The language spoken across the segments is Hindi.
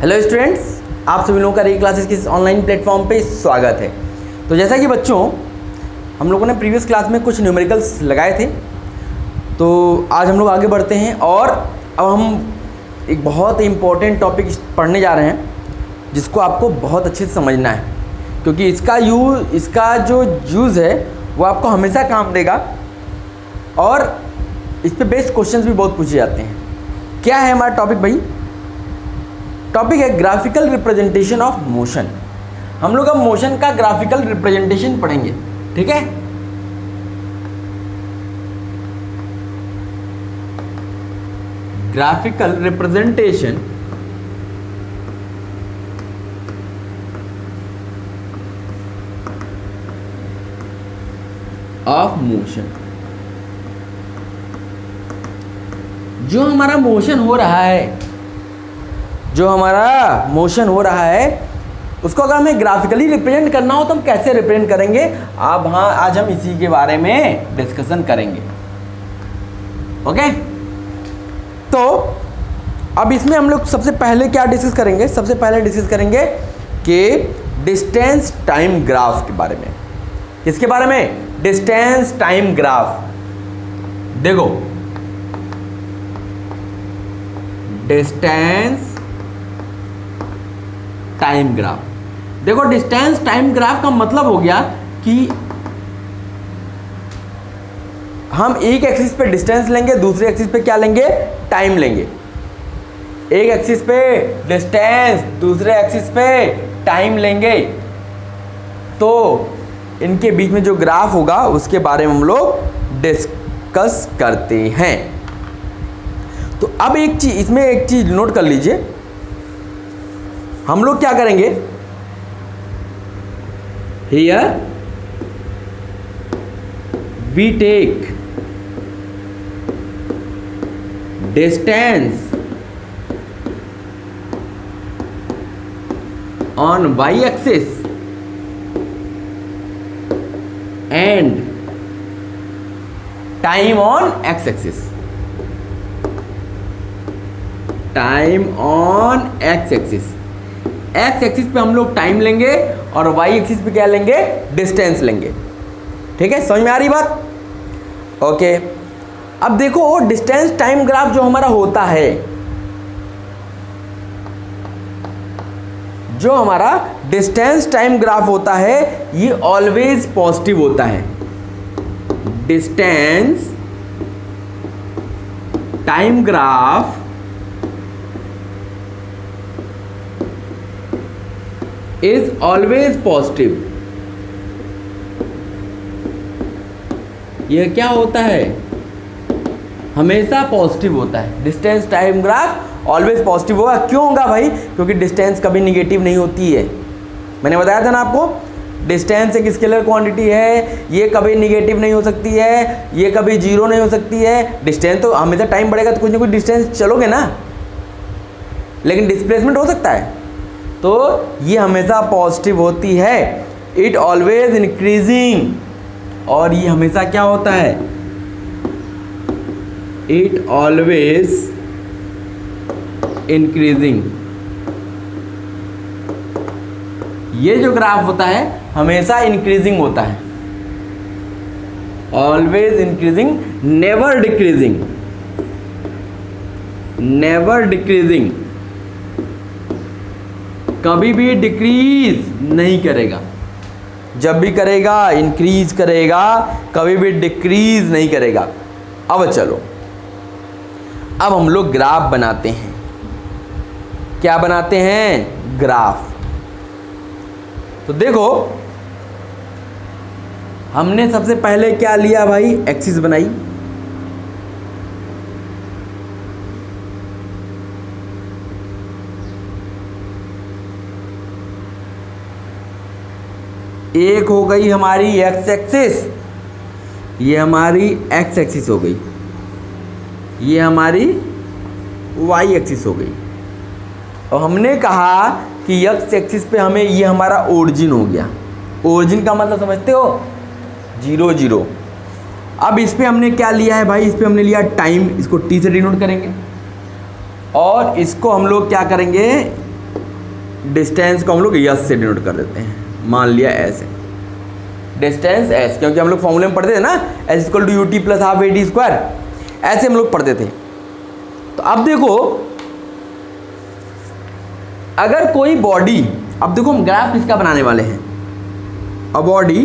हेलो स्टूडेंट्स, आप सभी लोगों का री क्लासेस के ऑनलाइन प्लेटफॉर्म पे स्वागत है। तो जैसा कि बच्चों हम लोगों ने प्रीवियस क्लास में कुछ न्यूमेरिकल्स लगाए थे, तो आज हम लोग आगे बढ़ते हैं और अब हम एक बहुत इम्पोर्टेंट टॉपिक पढ़ने जा रहे हैं जिसको आपको बहुत अच्छे से समझना है, क्योंकि इसका जो यूज़ है वो आपको हमेशा काम देगा और इस पे बेस्ड क्वेश्चंस भी बहुत पूछे जाते हैं। क्या है हमारा टॉपिक भाई? टॉपिक है ग्राफिकल रिप्रेजेंटेशन ऑफ मोशन। हम लोग अब मोशन का ग्राफिकल रिप्रेजेंटेशन पढ़ेंगे, ठीक है। Graphical representation of motion. जो हमारा मोशन हो रहा है उसको अगर हमें ग्राफिकली रिप्रेजेंट करना हो तो हम कैसे रिप्रेजेंट करेंगे? अब हाँ, आज हम इसी के बारे में डिस्कशन करेंगे। ओके, तो अब इसमें हम लोग सबसे पहले क्या डिस्कस करेंगे? सबसे पहले डिस्कस करेंगे कि डिस्टेंस टाइम ग्राफ के बारे में। किसके बारे में? Distance time graph. देखो, डिस्टेंस टाइम ग्राफ। देखो, डिस्टेंस टाइम ग्राफ का मतलब हो गया कि हम एक एक्सिस पे डिस्टेंस लेंगे, दूसरे एक्सिस पे क्या लेंगे? टाइम लेंगे। एक एक्सिस पे डिस्टेंस, दूसरे एक्सिस पे टाइम लेंगे, तो इनके बीच में जो ग्राफ होगा उसके बारे में हम लोग डिस्कस करते हैं। तो अब इसमें एक चीज नोट कर लीजिए, हम लोग क्या करेंगे? Here we take distance on y axis and time on x axis. Time on x axis. X axis पे हम लोग टाइम लेंगे और वाई एक्सिस पे क्या लेंगे? डिस्टेंस लेंगे। ठीक है, समझ में आ रही बात? ओके, अब देखो डिस्टेंस टाइम ग्राफ जो हमारा होता है, जो हमारा डिस्टेंस टाइम ग्राफ होता है ये ऑलवेज पॉजिटिव होता है। Distance time graph is always positive. यह क्या होता है? हमेशा पॉजिटिव होता है। Distance time graph always positive होगा। क्यों होगा भाई? क्योंकि डिस्टेंस कभी निगेटिव नहीं होती है। मैंने बताया था ना आपको, डिस्टेंस एक स्केलर क्वांटिटी है, ये कभी निगेटिव नहीं हो सकती है, ये कभी जीरो नहीं हो सकती है। डिस्टेंस तो हमेशा टाइम बढ़ेगा तो कुछ ना कुछ डिस्टेंस चलोगे ना, लेकिन डिस्प्लेसमेंट हो सकता है, तो ये हमेशा पॉजिटिव होती है। इट ऑलवेज इंक्रीजिंग, और ये हमेशा क्या होता है? It always increasing. ये जो ग्राफ होता है हमेशा इंक्रीजिंग होता है। Always increasing, never decreasing. Never decreasing, कभी भी डिक्रीज नहीं करेगा। जब भी करेगा इंक्रीज करेगा, कभी भी डिक्रीज नहीं करेगा। अब चलो, अब हम लोग ग्राफ बनाते हैं। क्या बनाते हैं? ग्राफ। तो देखो, हमने सबसे पहले क्या लिया भाई? एक्सिस बनाई। एक हो गई हमारी एक्स एक्सिस, ये हमारी एक्स एक्सिस हो गई, ये हमारी वाई एक्सिस हो गई। और हमने कहा कि एक्स एक्सिस पे हमें ये हमारा ओरिजिन हो गया। ओरिजिन का मतलब समझते हो? 0 0। अब इस पे हमने क्या लिया है भाई? इस पे हमने लिया टाइम, इसको टी से डिनोट करेंगे। और इसको हम लोग क्या करेंगे? डिस्टेंस को हम लोग यस से डिनोट कर देते हैं, मान लिया ऐसे डिस्टेंस एस, क्योंकि हम लोग फॉर्मूले में पढ़ते थे ना s equal to u t plus half a d square, ऐसे हम लोग पढ़ते थे। तो अब देखो अगर कोई बॉडी, अब देखो हम ग्राफ किसका बनाने वाले हैं, a body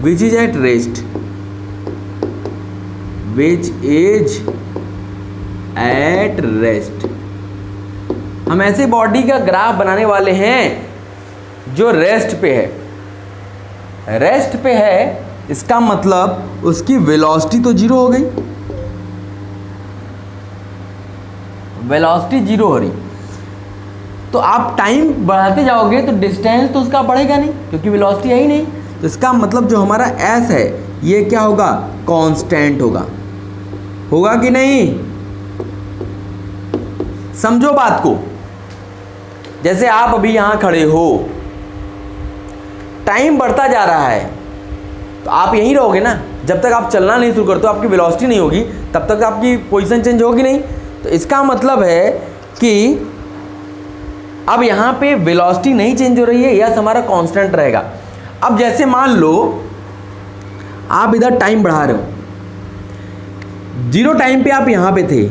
which is at rest, which is at rest, हम ऐसे बॉडी का ग्राफ बनाने वाले हैं जो रेस्ट पे है। रेस्ट पे है इसका मतलब उसकी वेलोसिटी तो जीरो हो गई, वेलोसिटी जीरो हो रही, तो आप टाइम बढ़ाते जाओगे तो डिस्टेंस तो उसका बढ़ेगा नहीं क्योंकि वेलोसिटी है ही नहीं। तो इसका मतलब जो हमारा एस है ये क्या होगा, कांस्टेंट होगा, होगा कि नहीं? समझो बात को, जैसे आप अभी यहां खड़े हो, टाइम बढ़ता जा रहा है तो आप यहीं रहोगे ना, जब तक आप चलना नहीं शुरू करते हो आपकी वेलोसिटी नहीं होगी तब तक आपकी पोजीशन चेंज होगी नहीं। तो इसका मतलब है कि अब यहाँ पे वेलोसिटी नहीं चेंज हो रही है, यस हमारा कांस्टेंट रहेगा। अब जैसे मान लो आप इधर टाइम बढ़ा रहे हो, जीरो टाइम पे आप यहाँ पे थे,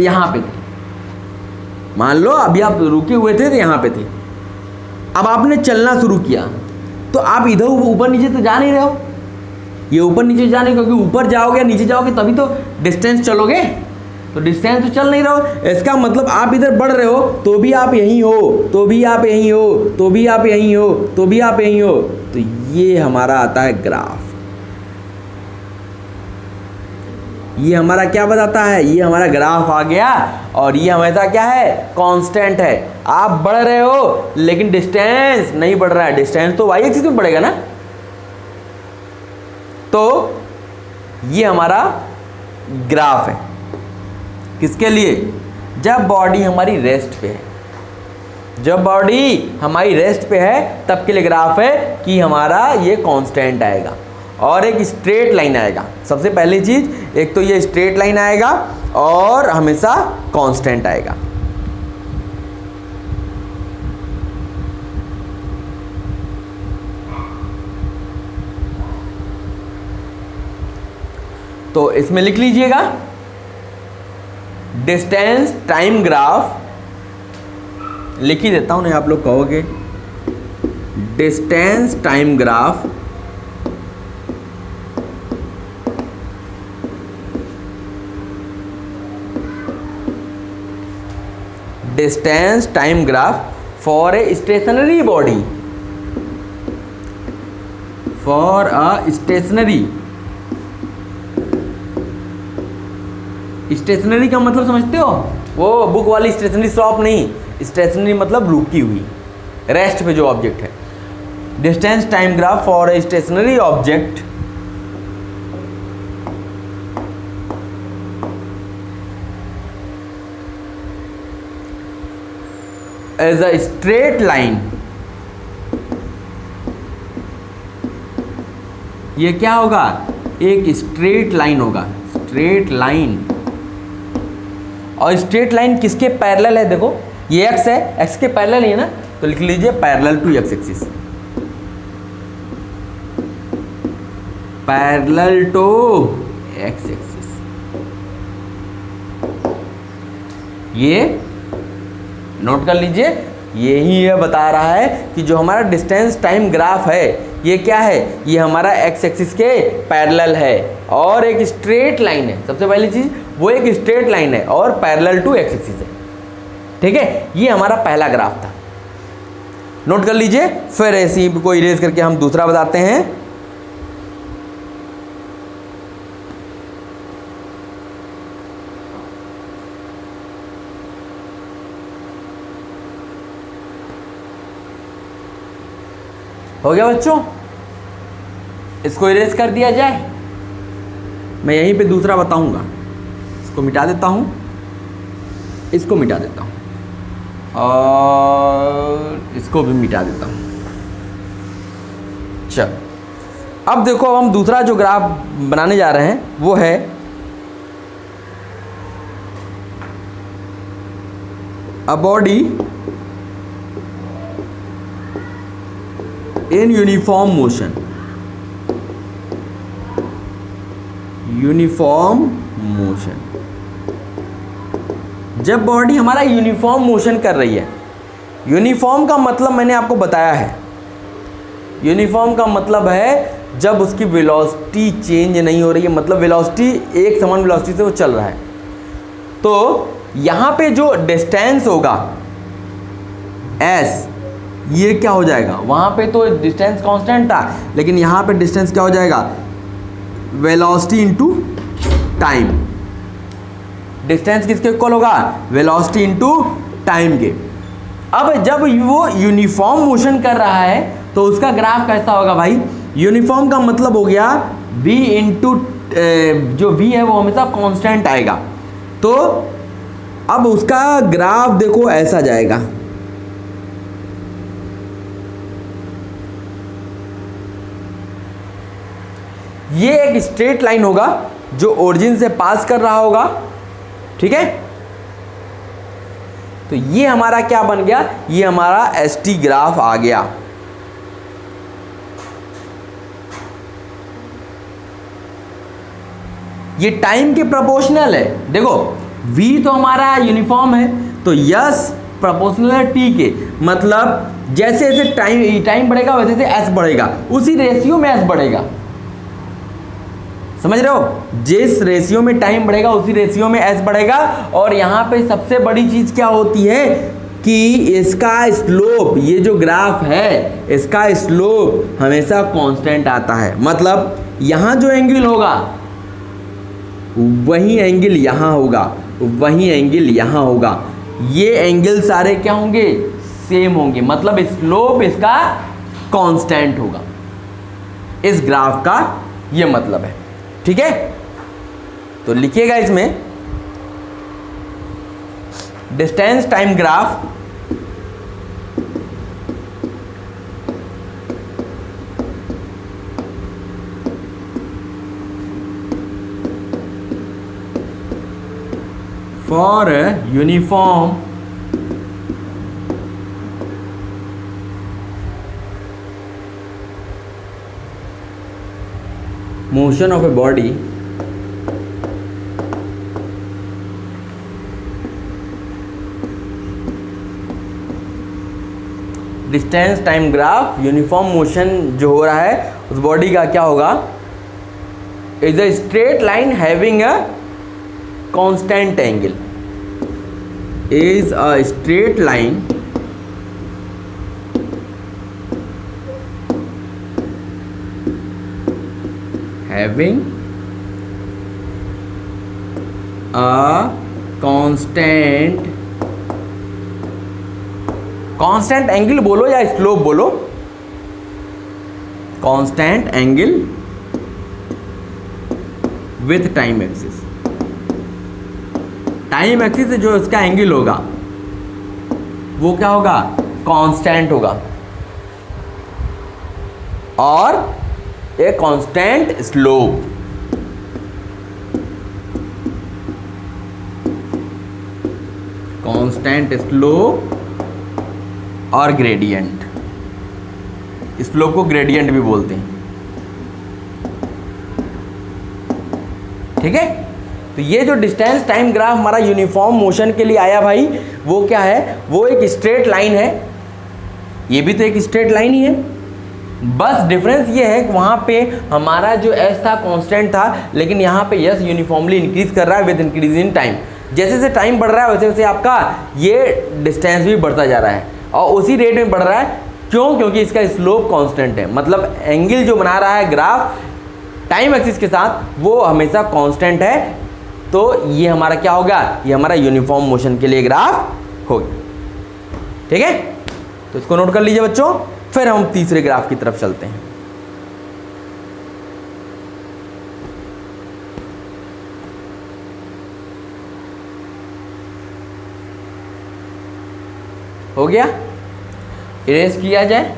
यहाँ पे थे, मान लो अभी आप रुके हुए थे तो यहाँ पे थे, अब आपने चलना शुरू किया तो आप इधर ऊपर नीचे तो जा नहीं रहे हो, ये ऊपर नीचे जा नहीं, क्योंकि ऊपर जाओगे नीचे जाओगे तभी तो डिस्टेंस चलोगे, तो डिस्टेंस तो चल नहीं रहे हो। इसका मतलब आप इधर बढ़ रहे हो तो भी आप यहीं हो, तो भी आप यहीं हो, तो भी आप यहीं हो, तो भी आप यहीं हो। तो ये हमारा आता है ग्राफ, ये हमारा क्या बताता है, ये हमारा ग्राफ आ गया और ये हमेशा क्या है, कांस्टेंट है। आप बढ़ रहे हो लेकिन डिस्टेंस नहीं बढ़ रहा है, डिस्टेंस तो वाई एक्सिस में बढ़ेगा ना। तो ये हमारा ग्राफ है, किसके लिए, जब बॉडी हमारी रेस्ट पे है, जब बॉडी हमारी रेस्ट पे है तब के लिए ग्राफ है कि हमारा ये कांस्टेंट आएगा और एक स्ट्रेट लाइन आएगा। सबसे पहली चीज एक तो ये स्ट्रेट लाइन आएगा और हमेशा कांस्टेंट आएगा। तो इसमें लिख लीजिएगा डिस्टेंस टाइम ग्राफ, लिख ही देता हूं नहीं आप लोग कहोगे, distance time graph distance time graph for a stationary body, for a stationary, stationary का मतलब समझते हो, वो बुक वाली स्टेशनरी शॉप नहीं, स्टेशनरी मतलब रुकी हुई, रेस्ट पे जो ऑब्जेक्ट है। Distance time graph for a stationary object as a straight line, ये क्या होगा, एक स्ट्रेट लाइन होगा, स्ट्रेट लाइन। और स्ट्रेट लाइन किसके पैरेलल है, देखो ये एक्स है, एक्स के पैरेलल ही है ना, तो लिख लीजिए parallel to x axis, parallel to x axis. ये नोट कर लीजिए, यही ये बता रहा है कि जो हमारा डिस्टेंस टाइम ग्राफ है ये क्या है, ये हमारा एक्स एक्सिस के पैरेलल है और एक स्ट्रेट लाइन है। सबसे पहली चीज वो एक स्ट्रेट लाइन है और पैरेलल टू एक्स एक्सिस है, ठीक है। ये हमारा पहला ग्राफ था, नोट कर लीजिए। फिर ऐसी को इरेज करके हम दूसरा बताते हैं। हो गया बच्चों, इसको इरेज कर दिया जाए। मैं यहीं पे दूसरा बताऊंगा, इसको मिटा देता हूं, इसको मिटा देता हूं और इसको भी मिटा देता हूं। चल अब देखो, अब हम दूसरा जो ग्राफ बनाने जा रहे हैं वो है a body in uniform motion, uniform motion. जब बॉडी हमारा यूनिफॉर्म मोशन कर रही है, यूनिफॉर्म का मतलब मैंने आपको बताया है, यूनिफॉर्म का मतलब है जब उसकी वेलोसिटी चेंज नहीं हो रही है, मतलब वेलोसिटी एक समान वेलोसिटी से वो चल रहा है। तो यहाँ पे जो डिस्टेंस होगा s, ये क्या हो जाएगा, वहाँ पे तो डिस्टेंस कांस्टेंट था, लेकिन यहाँ पे डिस्टेंस क्या हो जाएगा, वेलोसिटी इनटू टाइम। डिस्टेंस किसके इक्वल होगा, वेलोसिटी इनटू टाइम के। अब जब वो यूनिफॉर्म मोशन कर रहा है तो उसका ग्राफ कैसा होगा भाई, यूनिफॉर्म का मतलब हो गया v इंटू, जो v है वो हमेशा कांस्टेंट आएगा। तो अब उसका ग्राफ देखो ऐसा जाएगा, ये एक स्ट्रेट लाइन होगा जो ओरिजिन से पास कर रहा होगा, ठीक है। तो ये हमारा क्या बन गया, ये हमारा एसटी ग्राफ आ गया। ये टाइम के प्रोपोर्शनल है, देखो v तो हमारा यूनिफॉर्म है, तो यस प्रोपोर्शनल है t के, मतलब जैसे जैसे टाइम बढ़ेगा वैसे वैसे s बढ़ेगा, उसी रेशियो में s बढ़ेगा, समझ रहे हो, जिस रेशियो में टाइम बढ़ेगा उसी रेशियो में s बढ़ेगा। और यहाँ पे सबसे बड़ी चीज क्या होती है कि इसका स्लोप, ये जो ग्राफ है इसका स्लोप हमेशा कांस्टेंट आता है, मतलब यहाँ जो एंगल होगा वही एंगल यहाँ होगा, वही एंगल यहाँ होगा, ये एंगल सारे क्या होंगे, सेम होंगे, मतलब स्लोप इसका कांस्टेंट होगा। इस ग्राफ का ये मतलब है, ठीक है। तो लिखिएगा इसमें distance time graph for a uniform motion of a body distance time graph uniform motion जो हो रहा है उस बॉडी का क्या होगा, is a straight line having a constant angle, is a straight line having a constant angle बोलो या स्लोप बोलो, constant angle with time axis. Time axis से जो इसका एंगल होगा वो क्या होगा, कांस्टेंट होगा, और एक कांस्टेंट स्लोप। कांस्टेंट स्लोप और ग्रेडियंट, स्लोप को ग्रेडियंट भी बोलते हैं, ठीक है। तो ये जो डिस्टेंस टाइम ग्राफ हमारा यूनिफॉर्म मोशन के लिए आया भाई, वो क्या है, वो एक स्ट्रेट लाइन है, ये भी तो एक स्ट्रेट लाइन ही है, बस डिफरेंस ये है कि वहाँ पे हमारा जो s था कांस्टेंट था, लेकिन यहाँ पे s यूनिफॉर्मली इंक्रीज कर रहा है विद इंक्रीज इन टाइम। जैसे जैसे टाइम बढ़ रहा है वैसे वैसे आपका ये डिस्टेंस भी बढ़ता जा रहा है, और उसी रेट में बढ़ रहा है, क्यों, क्योंकि इसका स्लोप कांस्टेंट है, मतलब एंगल जो बना रहा है ग्राफ टाइम एक्सिस के साथ वो हमेशा कांस्टेंट है। तो ये हमारा क्या होगा, ये हमारा यूनिफॉर्म मोशन के लिए ग्राफ होगा, ठीक है। तो इसको नोट कर लीजिए बच्चों, फिर हम तीसरे ग्राफ की तरफ चलते हैं। हो गया, इरेज किया जाए,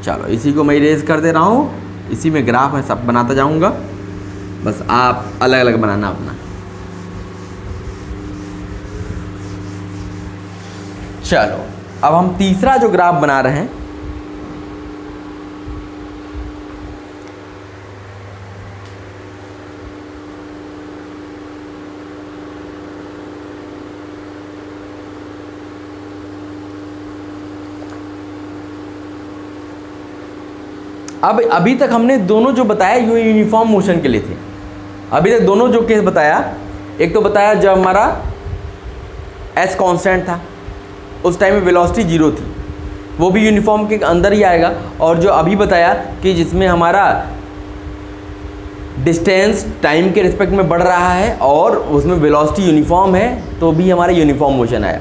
चलो इसी को मैं इरेज कर दे रहा हूँ, इसी में ग्राफ मैं सब बनाता जाऊंगा, बस आप अलग अलग बनाना अपना। चलो अब हम तीसरा जो ग्राफ बना रहे हैं, अब अभी तक हमने दोनों जो बताया ये यूनिफॉर्म मोशन के लिए थे। अभी तक दोनों जो केस बताया, एक तो बताया जब हमारा s कांस्टेंट था, उस टाइम में वेलोसिटी 0 थी, वो भी यूनिफॉर्म के अंदर ही आएगा। और जो अभी बताया कि जिसमें हमारा डिस्टेंस टाइम के रिस्पेक्ट में बढ़ रहा है और उसमें वेलोसिटी यूनिफॉर्म है, तो भी हमारा यूनिफॉर्म मोशन आया।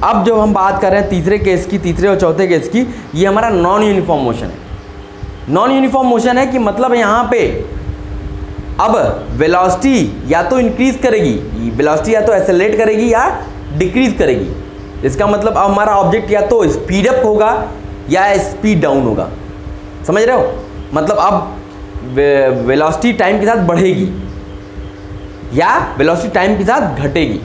अब जब हम बात कर रहे हैं तीसरे केस की, तीसरे और चौथे केस की, ये हमारा नॉन यूनिफॉर्म मोशन है। नॉन यूनिफॉर्म मोशन है कि मतलब यहाँ पे अब वेलोसिटी या तो इंक्रीज करेगी, वेलोसिटी या तो एक्सेलरेट करेगी या डिक्रीज करेगी। इसका मतलब अब हमारा ऑब्जेक्ट या तो स्पीड अप होगा या स्पीड डाउन होगा। समझ रहे हो? मतलब अब वेलोसिटी टाइम के साथ बढ़ेगी या वेलोसिटी टाइम के साथ घटेगी।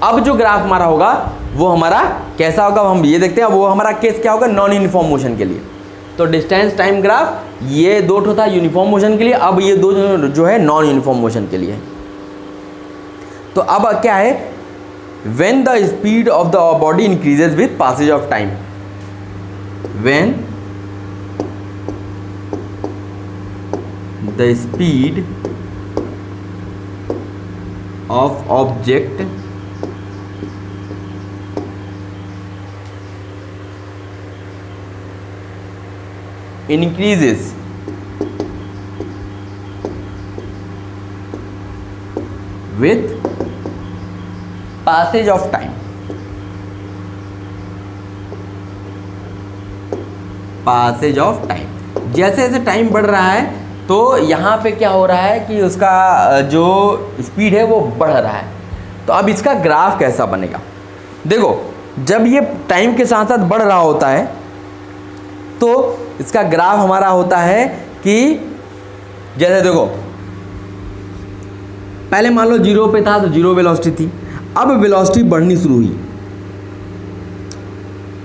अब जो ग्राफ हमारा होगा वो हमारा कैसा होगा, हम ये देखते हैं। वो हमारा केस क्या होगा, नॉन यूनिफॉर्म मोशन के लिए। तो डिस्टेंस टाइम ग्राफ ये दो ठो था यूनिफॉर्म मोशन के लिए, अब ये दो जो है नॉन यूनिफॉर्म मोशन के लिए है। तो अब क्या है, when the speed of the body increases with passage of time, when the speed of object increases with passage of time, passage of time। जैसे जैसे टाइम बढ़ रहा है तो यहाँ पे क्या हो रहा है कि उसका जो स्पीड है वो बढ़ रहा है। तो अब इसका ग्राफ कैसा बनेगा, देखो जब ये टाइम के साथ साथ बढ़ रहा होता है तो इसका ग्राफ हमारा होता है कि जैसे देखो पहले मान लो 0 पे था तो 0 वेलोसिटी थी, अब वेलोसिटी बढ़नी शुरू हुई।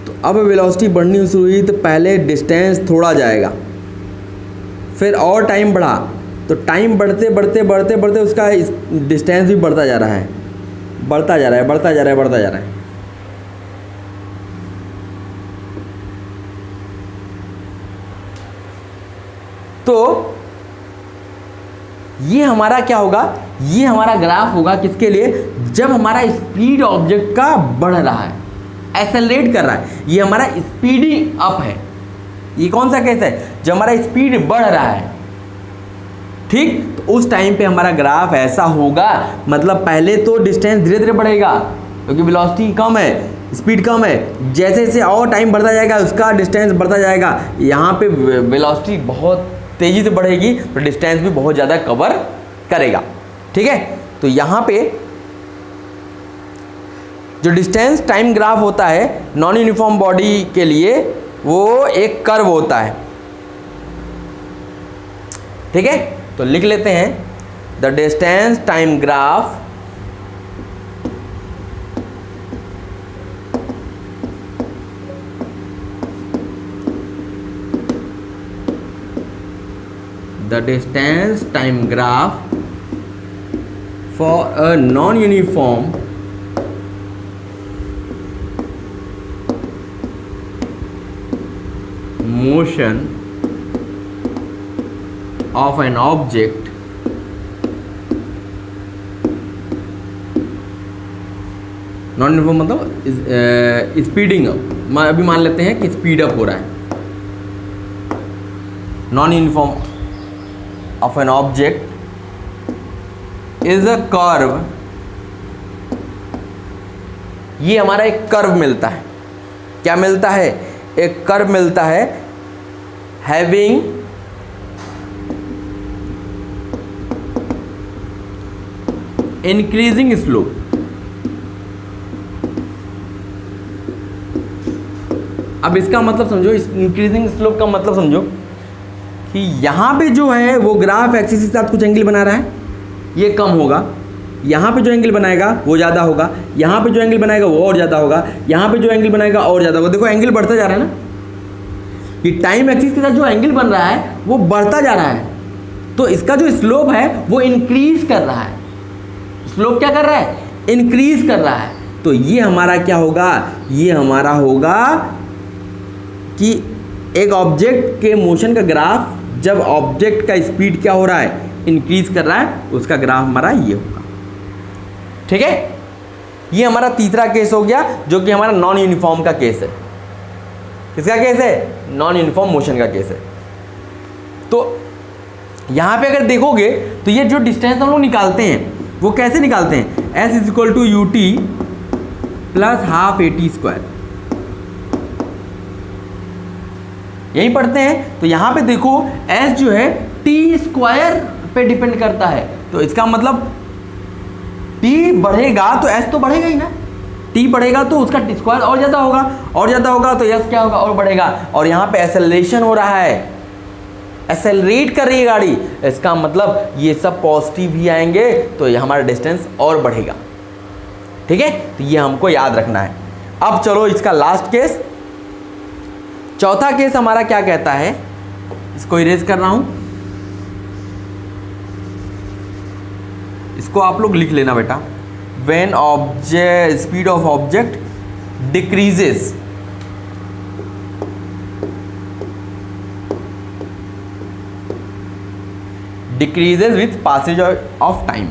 तो अब वेलोसिटी बढ़नी शुरू हुई तो पहले डिस्टेंस थोड़ा जाएगा, फिर और टाइम बढ़ा तो टाइम बढ़ते बढ़ते बढ़ते बढ़ते उसका डिस्टेंस भी बढ़ता जा रहा है, बढ़ता जा रहा है, बढ़ता जा रहा है, बढ़ता जा रहा है। तो ये हमारा क्या होगा, ये हमारा ग्राफ होगा किसके लिए, जब हमारा स्पीड ऑब्जेक्ट का बढ़ रहा है, एक्सेलरेट कर रहा है। ये हमारा स्पीडिंग अप है। ये कौन सा केस है, जब हमारा स्पीड बढ़ रहा है, ठीक। तो उस टाइम पे हमारा ग्राफ ऐसा होगा, मतलब पहले तो डिस्टेंस धीरे धीरे बढ़ेगा क्योंकि वेलोसिटी कम है, स्पीड कम है। जैसे जैसे और टाइम बढ़ता जाएगा उसका डिस्टेंस बढ़ता जाएगा। यहाँ पे वेलोसिटी बहुत तेज़ी से बढ़ेगी तो डिस्टेंस भी बहुत ज़्यादा कवर करेगा, ठीक है। तो यहाँ पे जो डिस्टेंस टाइम ग्राफ होता है नॉन यूनिफॉर्म बॉडी के लिए, वो एक कर्व होता है, ठीक है। तो लिख लेते हैं the distance time graph the distance time graph for a non-uniform motion of an object non uniform मतलब स्पीडिंग अप। अभी मान लेते हैं कि स्पीड अप हो रहा है। Non uniform of an object is a curve, ये हमारा एक कर्व मिलता है। क्या मिलता है, एक कर्व मिलता है having increasing slope। अब इसका मतलब समझो, इस इंक्रीजिंग स्लोप का मतलब समझो कि यहाँ पे जो है वो ग्राफ एक्सिस के साथ कुछ एंगल बना रहा है, ये कम होगा, यहाँ पे जो एंगल बनाएगा वो ज़्यादा होगा, यहाँ पे जो एंगल बनाएगा वो और ज़्यादा होगा, यहाँ पे जो एंगल बनाएगा और ज़्यादा होगा। देखो एंगल बढ़ता जा रहा है ना, ये टाइम एक्सिस के साथ जो एंगल बन रहा है वो बढ़ता जा रहा है, तो इसका जो स्लोप है वो इंक्रीज कर रहा है। स्लोप क्या कर रहा है? इंक्रीज कर रहा है। तो ये हमारा क्या होगा? ये हमारा होगा कि एक ऑब्जेक्ट के मोशन का ग्राफ, जब ऑब्जेक्ट का स्पीड क्या हो रहा है? इंक्रीज कर रहा है, उसका ग्राफ हमारा ये होगा। ठीक है, ये हमारा तीसरा केस हो गया, जो कि हमारा नॉन यूनिफॉर्म का केस है। किसका केस है? नॉन यूनिफॉर्म मोशन का केस है। तो यहां पे अगर देखोगे तो ये जो डिस्टेंस हम लोग निकालते हैं वो कैसे निकालते हैं? S is equal to u t plus half AT square, यही पढ़ते हैं। तो यहां पे देखो S जो है T स्क्वायर पे डिपेंड करता है, तो इसका मतलब T बढ़ेगा तो S तो बढ़ेगा ही ना। T बढ़ेगा तो उसका T स्क्वायर और ज़्यादा होगा, और ज़्यादा होगा तो S क्या होगा? और बढ़ेगा। और यहाँ पे एक्सेलरेशन हो रहा है, एक्सेलरेट कर रही है गाड़ी, इसका मतलब ये सब पॉजिटिव ही आएंगे, तो ये हमारा डिस्टेंस और बढ़ेगा। ठीक है, तो ये हमको याद रखना है। अब चलो इसका लास्ट केस, चौथा केस हमारा क्या कहता है? इसको इरेज कर रहा हूं, इसको आप लोग लिख लेना बेटा। When object speed of object decreases decreases with passage of time.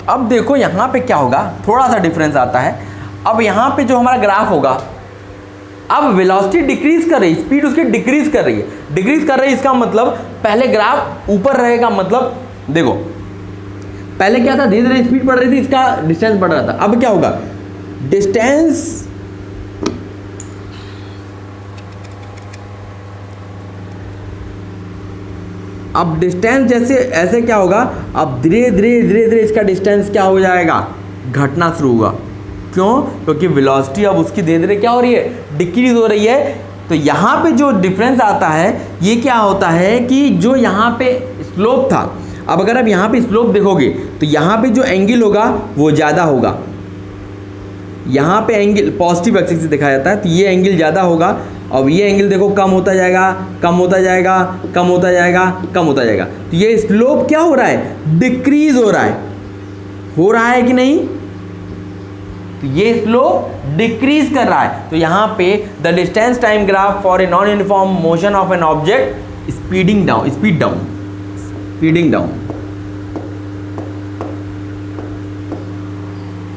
अब देखो यहाँ पे क्या होगा, थोड़ा सा डिफरेंस आता है। अब यहाँ पे जो हमारा ग्राफ होगा, अब वेलोसिटी डिक्रीज कर रही है, स्पीड उसकी डिक्रीज कर रही है। डिक्रीज कर रही है इसका मतलब पहले ग्राफ ऊपर रहेगा, मतलब देखो पहले क्या था, धीरे धीरे स्पीड बढ़ रही थी, इसका डिस्टेंस बढ़ रहा था। अब क्या होगा? डिस्टेंस अब डिस्टेंस जैसे ऐसे क्या होगा, अब धीरे धीरे इसका डिस्टेंस क्या हो जाएगा? घटना शुरू होगा। क्यों? क्योंकि वेलोसिटी अब उसकी धीरे धीरे क्या हो रही है? डिक्रीज हो रही है। तो यहाँ पे जो डिफरेंस आता है ये क्या होता है कि जो यहाँ पे स्लोप था, अब अगर आप यहाँ पे स्लोप देखोगे तो यहाँ पे जो एंगल होगा वो ज़्यादा होगा। यहाँ पे एंगल पॉजिटिव एक्सिस से दिखाया जाता है, तो ये एंगल ज़्यादा होगा। अब ये एंगल देखो कम होता जाएगा, कम होता जाएगा, कम होता जाएगा, कम होता जाएगा। तो ये स्लोप क्या हो रहा है? डिक्रीज हो रहा है कि नहीं? तो ये स्लोप डिक्रीज कर रहा है। तो यहाँ पे the distance time graph for a non uniform motion of an object speed down.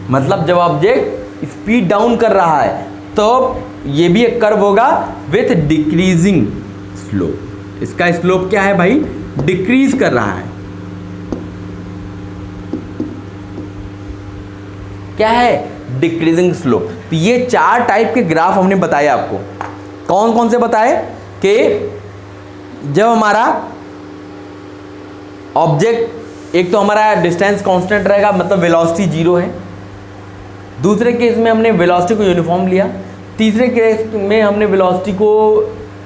मतलब जब ऑब्जेक्ट स्पीड डाउन कर रहा है तो ये भी एक कर्व होगा विथ डिक्रीजिंग स्लोप। इसका स्लोप क्या है भाई? डिक्रीज कर रहा है। क्या है? Decreasing slope. तो ये 4 टाइप के ग्राफ हमने बताए आपको। कौन कौन से बताए? कि जब हमारा ऑब्जेक्ट, एक तो हमारा डिस्टेंस कांस्टेंट रहेगा, मतलब वेलोसिटी 0 है। दूसरे केस में हमने वेलोसिटी को यूनिफॉर्म लिया। तीसरे केस में हमने वेलोसिटी को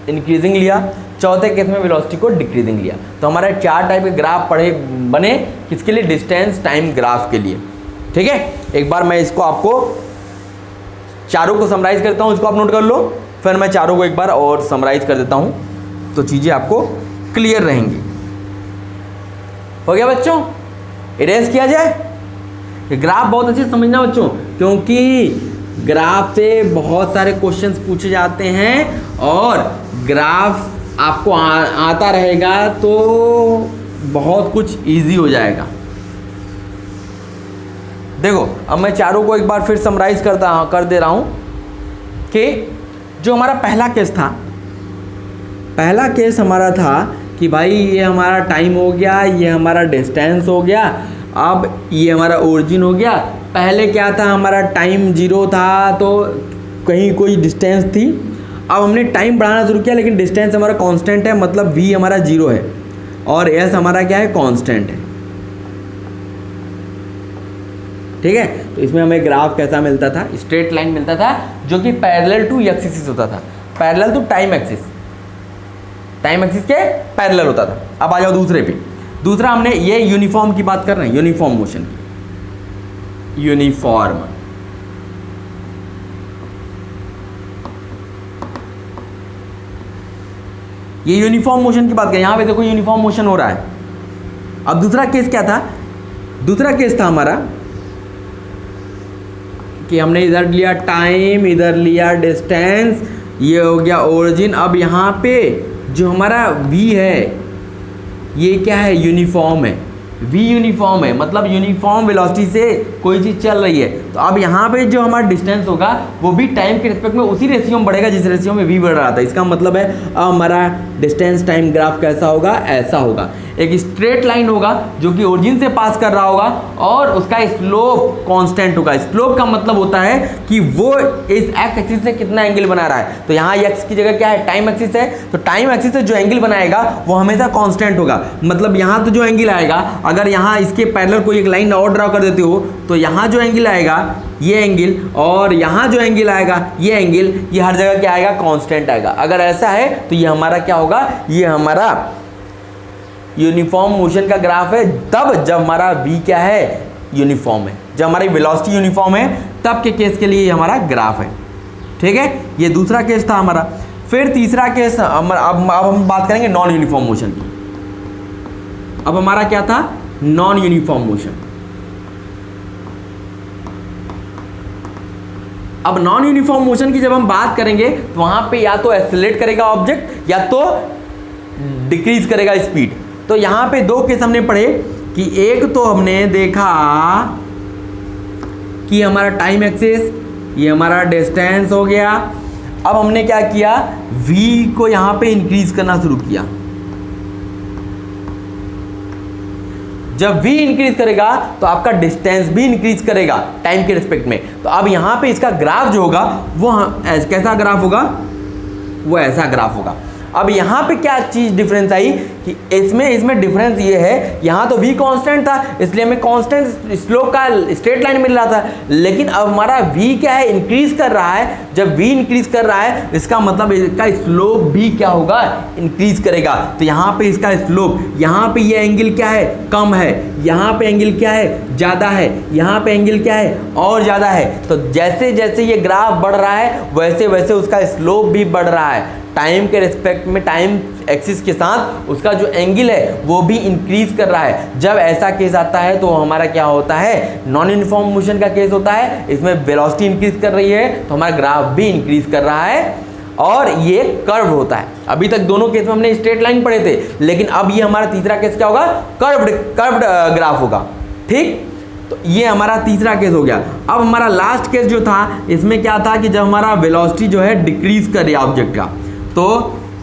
इंक्रीजिंग लिया। चौथे केस में वेलोसिटी को डिक्रीजिंग लिया। तो हमारे 4 टाइप के ग्राफ बने किसके लिए? डिस्टेंस टाइम ग्राफ के लिए। ठीक है, एक बार मैं इसको आपको चारों को समराइज करता हूँ, इसको आप नोट कर लो, फिर मैं चारों को एक बार और समराइज कर देता हूँ, तो चीज़ें आपको क्लियर रहेंगी। हो गया बच्चों? इरेज किया जाए। ग्राफ बहुत अच्छे से समझना बच्चों, क्योंकि ग्राफ से बहुत सारे क्वेश्चंस पूछे जाते हैं और ग्राफ आपको आता रहेगा तो बहुत कुछ इजी हो जाएगा। देखो अब मैं चारों को एक बार फिर समराइज कर दे रहा हूँ कि जो हमारा पहला केस हमारा था कि भाई ये हमारा टाइम हो गया, ये हमारा डिस्टेंस हो गया, अब ये हमारा ओरिजिन हो गया। पहले क्या था? हमारा टाइम 0 था, तो कहीं कोई डिस्टेंस थी। अब हमने टाइम बढ़ाना शुरू किया, लेकिन डिस्टेंस हमारा कांस्टेंट है, मतलब v हमारा 0 है और s हमारा क्या है? कांस्टेंट है। ठीक है, तो इसमें हमें ग्राफ कैसा मिलता था? स्ट्रेट लाइन मिलता था, जो कि पैरेलल टू एक्स एक्सिस होता था, पैरेलल टू टाइम एक्सिस के पैरेलल होता था। अब आ जाओ दूसरे पे। दूसरा हमने ये यूनिफॉर्म की बात कर रहे हैं, यूनिफॉर्म मोशन की। यूनिफॉर्म। ये यूनिफॉर्म मोशन की बात करें, यहां पे देखो यूनिफॉर्म मोशन हो रहा है। अब दूसरा केस क्या था, दूसरा केस था हमारा कि हमने इधर लिया टाइम, इधर लिया डिस्टेंस, ये हो गया ओरिजिन। अब यहाँ पे जो हमारा v है ये क्या है, यूनिफॉर्म है। v यूनिफॉर्म है, मतलब यूनिफॉर्म वेलोसिटी से कोई चीज़ चल रही है। तो अब यहाँ पे जो हमारा डिस्टेंस होगा वो भी टाइम के रिस्पेक्ट में उसी रेशियो में बढ़ेगा जिस रेशियो में v बढ़ रहा था। इसका मतलब है अब हमारा डिस्टेंस टाइम ग्राफ कैसा होगा, ऐसा होगा। एक स्ट्रेट लाइन होगा जो कि ओरिजिन से पास कर रहा होगा और उसका स्लोप कांस्टेंट होगा। स्लोप का मतलब होता है कि वो इस एक्स एक्सिस से कितना एंगल बना रहा है। तो यहाँ एक्स की जगह क्या है, टाइम एक्सिस है। तो टाइम एक्सिस से जो एंगल बनाएगा वो हमेशा कांस्टेंट होगा। मतलब यहाँ तो जो एंगल आएगा, अगर यहाँ इसके पैरेलल कोई एक लाइन और ड्रा कर देते हो तो यहाँ जो एंगल आएगा ये एंगल, और यहाँ जो एंगल आएगा ये एंगल, ये हर जगह क्या आएगा, कांस्टेंट आएगा। अगर ऐसा है तो ये हमारा क्या होगा, ये हमारा यूनिफॉर्म मोशन का ग्राफ है। तब जब हमारा v क्या है, यूनिफॉर्म है। जब हमारी वेलोसिटी यूनिफॉर्म है तब के केस के लिए हमारा ग्राफ है। ठीक है, ये दूसरा केस था हमारा। फिर तीसरा केस अब हम बात करेंगे नॉन यूनिफॉर्म मोशन की। अब हमारा क्या था, नॉन यूनिफॉर्म मोशन। अब नॉन यूनिफॉर्म मोशन की जब हम बात करेंगे तो वहां पे या तो एक्सेलरेट करेगा ऑब्जेक्ट या तो डिक्रीज करेगा स्पीड। तो यहां पे दो केस हमने पढ़े कि एक तो हमने देखा कि हमारा टाइम एक्सिस, ये हमारा डिस्टेंस हो गया। अब हमने क्या किया, v को यहां पे इंक्रीज करना शुरू किया। जब v इंक्रीज करेगा तो आपका डिस्टेंस भी इंक्रीज करेगा टाइम के रिस्पेक्ट में। तो अब यहां पे इसका ग्राफ जो होगा वो कैसा ग्राफ होगा, वो ऐसा ग्राफ होगा। अब यहाँ पे क्या चीज़ डिफरेंस आई कि इसमें डिफरेंस ये है, यहाँ तो v कांस्टेंट था इसलिए हमें कांस्टेंट स्लोप का स्ट्रेट लाइन मिल रहा था। लेकिन अब हमारा v क्या है, इंक्रीज कर रहा है। जब v इंक्रीज कर रहा है इसका मतलब इसका स्लोप भी क्या होगा, इंक्रीज करेगा। तो यहाँ पे इसका स्लोप, यहाँ पे ये एंगल क्या है, कम है। यहाँ पे एंगल क्या है, ज़्यादा है। यहाँ पे एंगल क्या है, और ज़्यादा है। तो जैसे जैसे ये ग्राफ बढ़ रहा है वैसे वैसे उसका स्लोप भी बढ़ रहा है। टाइम के रिस्पेक्ट में, टाइम एक्सिस के साथ उसका जो एंगल है वो भी इंक्रीज कर रहा है। जब ऐसा केस आता है तो हमारा क्या होता है, नॉन यूनिफॉर्म मोशन का केस होता है। इसमें वेलोसिटी इंक्रीज कर रही है तो हमारा ग्राफ भी इंक्रीज कर रहा है और ये कर्व होता है। अभी तक दोनों केस में हमने स्ट्रेट लाइन पढ़े थे, लेकिन अब ये हमारा तीसरा केस क्या होगा, कर्व्ड ग्राफ होगा। ठीक, तो ये हमारा तीसरा केस हो गया। अब हमारा लास्ट केस जो था इसमें क्या था कि जब हमारा वेलोसिटी जो है डिक्रीज कर रही है ऑब्जेक्ट का। तो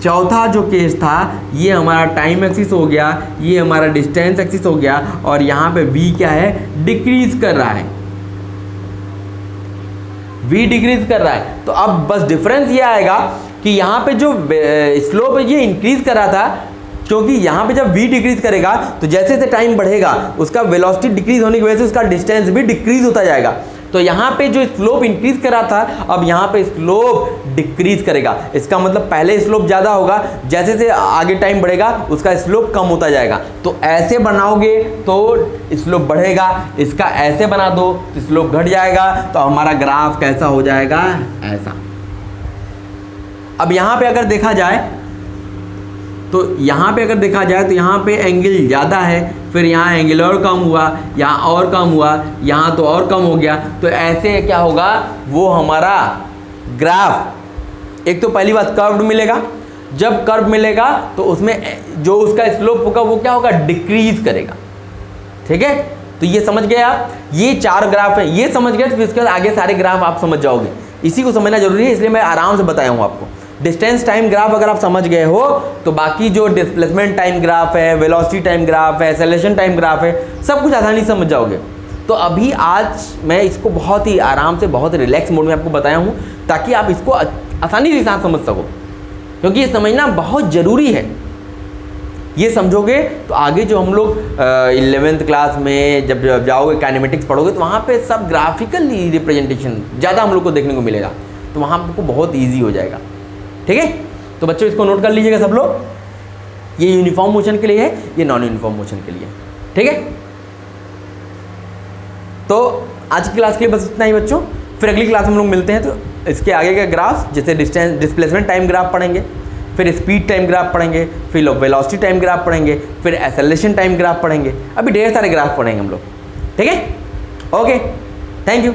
चौथा जो केस था ये हमारा टाइम एक्सिस हो गया, ये हमारा डिस्टेंस एक्सिस हो गया, और यहाँ पे v क्या है, डिक्रीज कर रहा है। v डिक्रीज कर रहा है। तो अब बस डिफरेंस ये आएगा कि यहाँ पे जो स्लोप है ये इंक्रीज कर रहा था, क्योंकि यहाँ पे जब v डिक्रीज करेगा तो जैसे जैसे टाइम बढ़ेगा उसका वेलोसिटी डिक्रीज होने की वजह से उसका डिस्टेंस भी डिक्रीज होता जाएगा। तो यहाँ पे जो स्लोप इंक्रीज कर रहा था अब यहाँ पे स्लोप डिक्रीज करेगा। इसका मतलब पहले स्लोप ज़्यादा होगा, जैसे जैसे आगे टाइम बढ़ेगा उसका स्लोप कम होता जाएगा। तो ऐसे बनाओगे तो स्लोप बढ़ेगा, इसका ऐसे बना दो तो स्लोप घट जाएगा। तो हमारा ग्राफ कैसा हो जाएगा, ऐसा। अब यहाँ पे अगर देखा जाए तो यहाँ पे एंगल ज़्यादा है, फिर यहाँ एंगल और कम हुआ, यहाँ और कम हुआ, यहाँ तो और कम हो गया। तो ऐसे क्या होगा, वो हमारा ग्राफ एक तो पहली बात कर्व्ड मिलेगा। जब कर्व मिलेगा तो उसमें जो उसका स्लोप होगा वो क्या होगा, डिक्रीज करेगा। ठीक है, तो ये समझ गए आप, ये चार ग्राफ है। ये समझ गए तो फिर इसके बाद आगे सारे ग्राफ आप समझ जाओगे। इसी को समझना जरूरी है, इसलिए मैं आराम से बताया हूँ आपको। डिस्टेंस टाइम ग्राफ अगर आप समझ गए हो तो बाकी जो डिस्प्लेसमेंट टाइम ग्राफ है, वेलोसिटी टाइम ग्राफ है, एक्सेलरेशन टाइम ग्राफ है, सब कुछ आसानी से समझ जाओगे। तो अभी आज मैं इसको बहुत ही आराम से, बहुत रिलैक्स मोड में आपको बताया हूँ ताकि आप इसको आसानी के साथ समझ सको, क्योंकि ये समझना बहुत ज़रूरी है। ये समझोगे तो आगे जो हम लोग 11th क्लास में जब जाओगे, काइनेमेटिक्स पढ़ोगे, तो वहाँ पे सब ग्राफिकल रिप्रेजेंटेशन ज़्यादा हम लोग को देखने को मिलेगा। तो वहाँ आपको बहुत ईजी हो जाएगा। ठीक है, तो बच्चों इसको नोट कर लीजिएगा सब लोग। ये यूनिफॉर्म मोशन के लिए है, ये नॉन यूनिफॉर्म मोशन के लिए। ठीक है, तो आज की क्लास के लिए बस इतना ही बच्चों। फिर अगली क्लास में हम लोग मिलते हैं तो इसके आगे का ग्राफ, जैसे डिस्प्लेसमेंट टाइम ग्राफ पढ़ेंगे, फिर स्पीड टाइम ग्राफ पढ़ेंगे, फिर वेलोसिटी टाइम ग्राफ पढ़ेंगे, फिर एक्सेलरेशन टाइम ग्राफ पढ़ेंगे। अभी ढेर सारे ग्राफ पढ़ेंगे हम लोग, ठीक है। Okay, thank you.